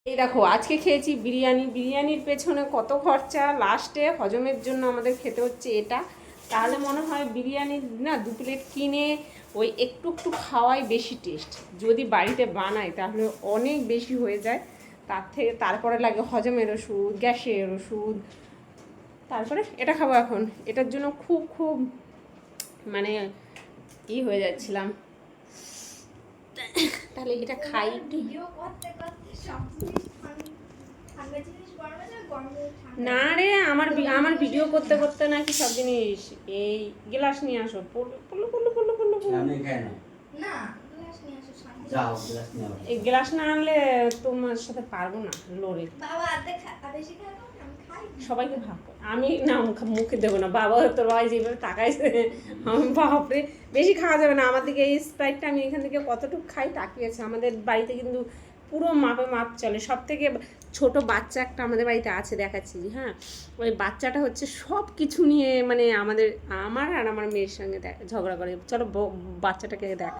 এই দেখো আজকে খেয়েছি বিরিয়ানি। বিরিয়ানির পেছনে কত খরচা, লাস্টে হজমের জন্য আমাদের খেতে হচ্ছে এটা। তাহলে মনে হয় বিরিয়ানি না 2 প্লেট কিনে ওই একটু একটু খাওয়াই বেশি টেস্ট। যদি বাড়িতে বানাই তাহলে অনেক বেশি হয়ে যায়। তারপরে লাগে হজমের ওষুধ, গ্যাসের ওষুধ। তারপরে এটা খাবো এখন। এটার জন্য খুব খুব মানে হয়ে যাচ্ছিলাম। তাহলে এটা খাই। না রে, আমার ভিডিও করতে করতে নাকি সব জিনিস। এই গ্লাস নিয়ে আসো। পড়লো পড়লো পড়লো পড়লো পড়লো এই গ্লাস না আনলে তোমার সাথে পারবো না লড়ে। সবাইকে ভাগ, আমি না মুখে দেবো না। বাবা তোর বাবা যেভাবে তাকাইছে, আমি বাপরে বেশি খাওয়া যাবে না। আমার দিকে এই স্প্রাইটটা আমি এখান থেকে কতটুকু খাই তাকিয়েছে। আমাদের বাড়িতে কিন্তু পুরো মাপে মাপ চলে। সব থেকে ছোট বাচ্চা একটা আমাদের বাড়িতে আছে, দেখাচ্ছি। হ্যাঁ, ওই বাচ্চাটা হচ্ছে সব কিছু নিয়ে মানে আমার আর আমার মেয়ের সঙ্গে ঝগড়া করে। চলো বাচ্চাটাকে দেখ।